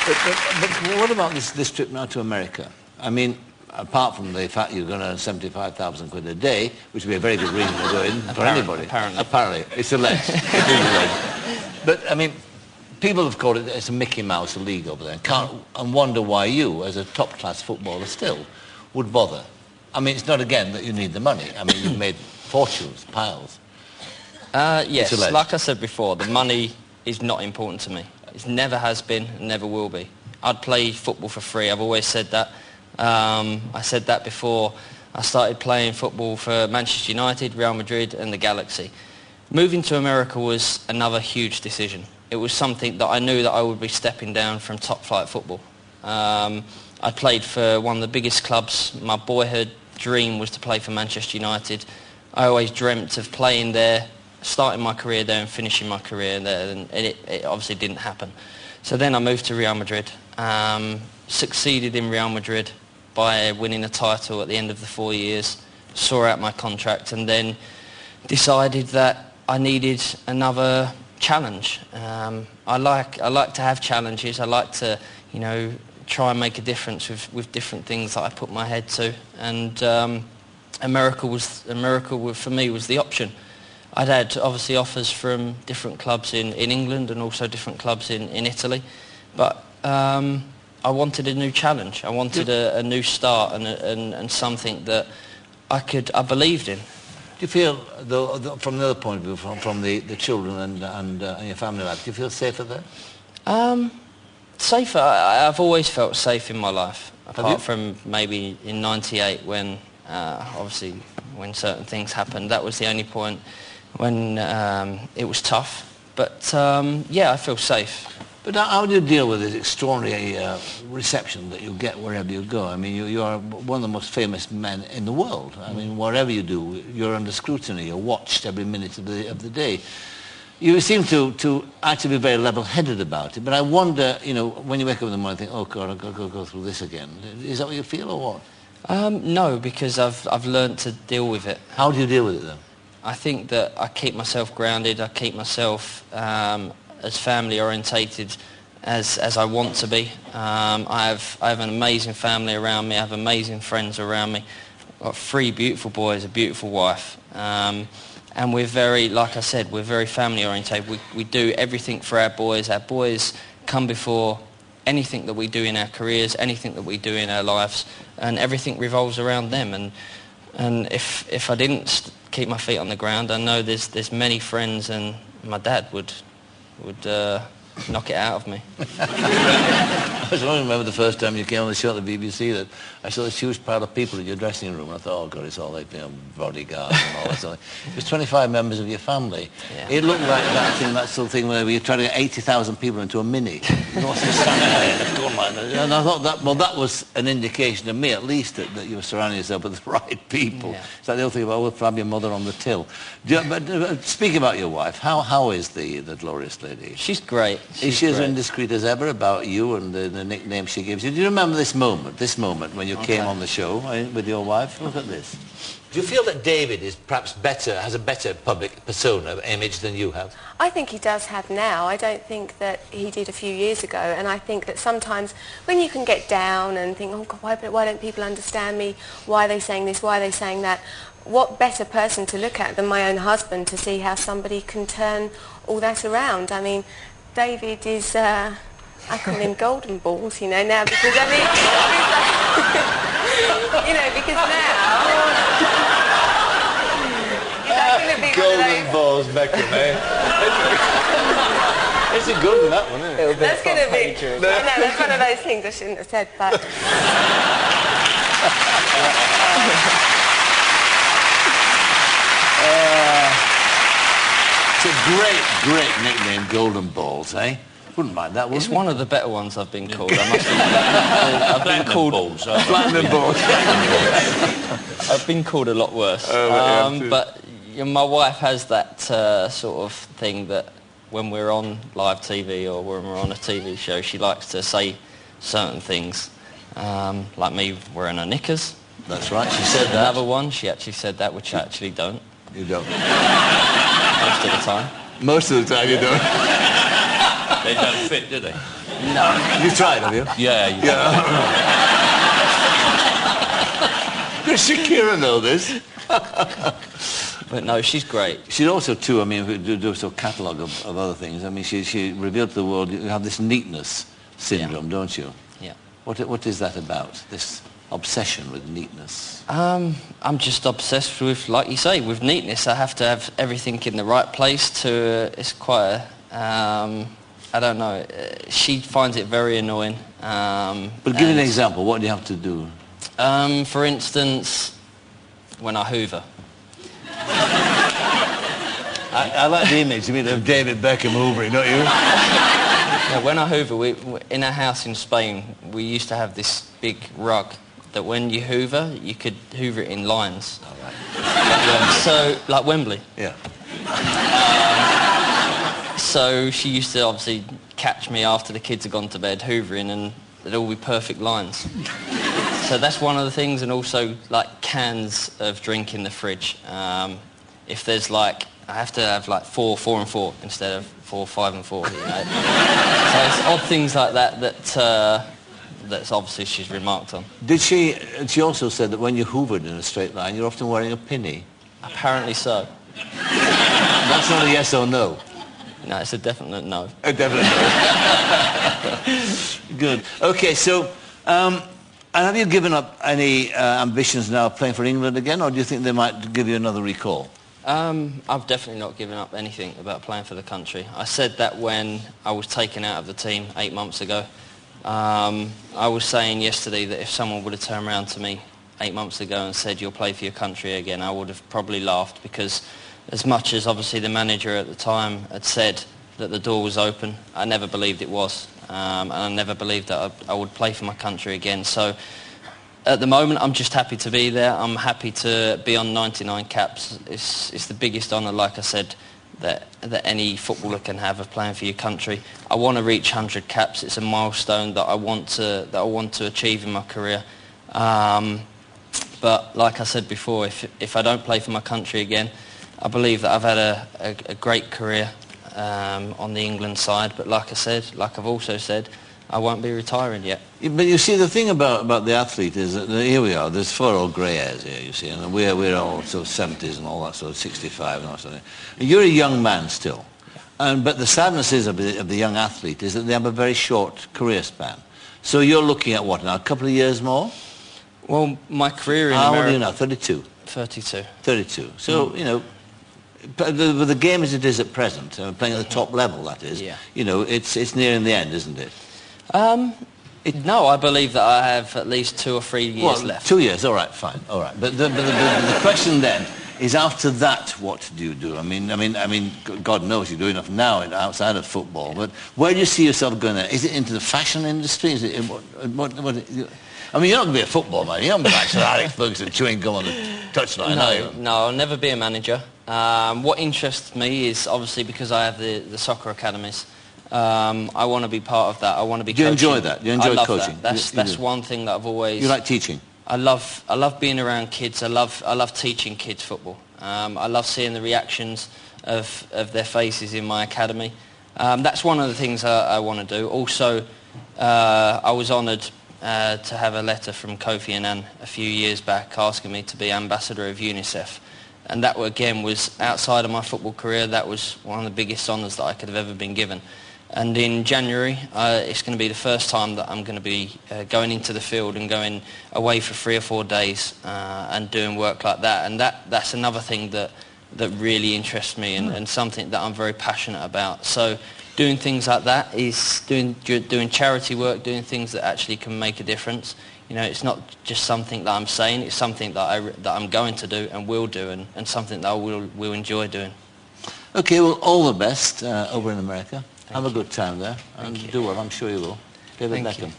But what about this trip now to America? I mean, apart from the fact you're going to earn 75,000 quid a day, which would be a very good reason to go in for anybody. Apparently. It's alleged. It is alleged. But, I mean, people have called it, it's a Mickey Mouse league over there, and wonder why you, as a top-class footballer still, would bother. I mean, it's not, again, that you need the money. I mean, you've made fortunes, piles. Yes, like I said before, the money is not important to me. It never has been, and never will be. I'd play football for free. I've always said that. I said that before I started playing football for Manchester United, Real Madrid and the Galaxy. Moving to America was another huge decision. It was something that I knew that I would be stepping down from top-flight football. I played for one of the biggest clubs. My boyhood dream was to play for Manchester United. I always dreamt of playing there, starting my career there and finishing my career there, and it obviously didn't happen. So then I moved to Real Madrid, succeeded in Real Madrid by winning a title at the end of the 4 years, saw out my contract, and then decided that I needed another challenge. I like to have challenges. I like to, you know, try and make a difference with different things that I put my head to, and America for me was the option. I'd had obviously offers from different clubs in England and also different clubs in Italy, but I wanted a new challenge. I wanted a new start and something that I believed in. Do you feel, from the other point of view, from the children and your family life, do you feel safer there? Safer. I've always felt safe in my life, apart from maybe in '98 when, obviously, when certain things happened. That was the only point when it was tough. But yeah, I feel safe. But how do you deal with this extraordinary reception that you get wherever you go? I mean, you are one of the most famous men in the world. I mean, whatever you do, you're under scrutiny. You're watched every minute of the day. You seem to actually be very level-headed about it. But I wonder, you know, when you wake up in the morning and think, oh, God, I've got to go through this again. Is that what you feel or what? No, because I've learned to deal with it. How do you deal with it, then? I think that I keep myself grounded. I keep myself as family orientated as I want to be. I have an amazing family around me. I have amazing friends around me. I've got 3 beautiful boys, a beautiful wife, and we're very, like I said, we're very family orientated. We do everything for our boys. Our boys come before anything that we do in our careers, anything that we do in our lives, and everything revolves around them. And if I didn't keep my feet on the ground, I know there's many friends, and my dad would knock it out of me. I was only remember the first time you came on the show at the BBC that I saw this huge pile of people in your dressing room, and I thought, oh God, it's all like, you know, bodyguards and all that sort of thing. It was 25 members of your family. Yeah. It looked like that sort of thing where you're trying to get 80,000 people into a Mini. You know, and I thought that was an indication to me, at least, that you were surrounding yourself with the right people. Yeah. It's like the old thing about, well, probably your mother on the till. But speaking about your wife, how is the glorious lady? She's great. Is she as indiscreet as ever about you and the nickname she gives you? Do you remember this moment when you came on the show with your wife? Look at this. Do you feel that David is perhaps has a better public persona, image than you have? I think he does have now. I don't think that he did a few years ago, and I think that sometimes when you can get down and think, oh God, why don't people understand me? Why are they saying this? Why are they saying that? What better person to look at than my own husband to see how somebody can turn all that around? I mean, David is, I call him golden balls, you know, now, because I mean, you know, because now, is that going to be golden balls, Beckham, eh? It's a good one, that one, isn't it? That's going to be, I know, that's one of those things I shouldn't have said, but... It's a great nickname, Golden Balls, eh? Wouldn't mind that, wouldn't It's one of the better ones I've been called. I must admit. I've been called balls. Platinum balls. I've been called a lot worse. But you know, my wife has that sort of thing that when we're on live TV or when we're on a TV show, she likes to say certain things, like me wearing her knickers. That's right. She said that. Another one, she actually said that, which I actually don't. You don't. Most of the time. Most of the time you don't. They don't fit, do they? No. You tried, have you? Yeah, you Does Shakira know this? But no, she's great. She's also, too, I mean, we do a sort of catalogue of other things. I mean, she revealed to the world you have this neatness syndrome, don't you? Yeah. What is that about, this obsession with neatness? I'm just obsessed with, like you say, with neatness. I have to have everything in the right place to, it's quite a, I don't know, she finds it very annoying. But give me an example, what do you have to do? For instance, when I hoover. I like the image, you mean, of David Beckham hoovering, don't you? Yeah, when I hoover, in our house in Spain, we used to have this big rug that when you hoover, you could hoover it in lines. All right. So, like Wembley. Yeah. So she used to obviously catch me after the kids had gone to bed hoovering, and it'd all be perfect lines. So that's one of the things, and also like cans of drink in the fridge. If there's like, I have to have like 4, 4 and 4 instead of 4, 5 and 4. You know? So it's odd things like that that's obviously she's remarked on. Did she also said that when you hoovered in a straight line, you're often wearing a pinny? Apparently so. That's not a yes or no. No, it's a definite no. A definite no. Good. Okay, so, and have you given up any ambitions now of playing for England again, or do you think they might give you another recall? I've definitely not given up anything about playing for the country. I said that when I was taken out of the team 8 months ago. I was saying yesterday that if someone would have turned around to me 8 months ago and said, you'll play for your country again, I would have probably laughed, because as much as obviously the manager at the time had said that the door was open, I never believed it was. And I never believed that I would play for my country again. So at the moment, I'm just happy to be there. I'm happy to be on 99 caps. It's the biggest honour, like I said, that any footballer can have, of playing for your country. I want to reach 100 caps. It's a milestone that I want to achieve in my career. But like I said before, if I don't play for my country again, I believe that I've had a great career on the England side. But like I said, like I've also said, I won't be retiring yet. But you see, the thing about the athlete is that here we are, there's 4 old grey hairs here, you see, and we're all sort of 70s and all that sort of 65 and all that sort of thing. You're a young man still. But the sadness is of the young athlete is that they have a very short career span. So you're looking at what now, a couple of years more? Well, my career in How America... old are you now, 32? 32. 32. So, you know, with the game as it is at present, playing at the top level, that is, you know, it's nearing the end, isn't it? No, I believe that I have at least 2 or 3 years left. 2 years, all right, fine, all right. But the question then is, after that, what do you do? I mean, God knows you do enough now outside of football. But where do you see yourself going there? Is it into the fashion industry? Is it I mean, you're not going to be a football man. You're not going to be like Sir Alex Ferguson chewing gum on the touchline, are you? No, I'll never be a manager. What interests me is obviously because I have the soccer academies. I want to be part of that. I want to be coaching. Do you enjoy that? Do you enjoy coaching? That. That's one thing that I've always... You like teaching? I love being around kids. I love teaching kids football. I love seeing the reactions of their faces in my academy. That's one of the things I want to do. Also, I was honoured to have a letter from Kofi Annan a few years back asking me to be ambassador of UNICEF. And that, again, was outside of my football career. That was one of the biggest honours that I could have ever been given. And in January, it's going to be the first time that I'm going to be going into the field and going away for 3 or 4 days and doing work like that. And that's another thing that really interests me and something that I'm very passionate about. So doing things like that is doing charity work, doing things that actually can make a difference. You know, it's not just something that I'm saying, it's something that I'm going to do and will do, and something that I will enjoy doing. Okay, well, all the best over in America. Have a good time there. Thank you. Do well, I'm sure you will. David Thank Beckham. you.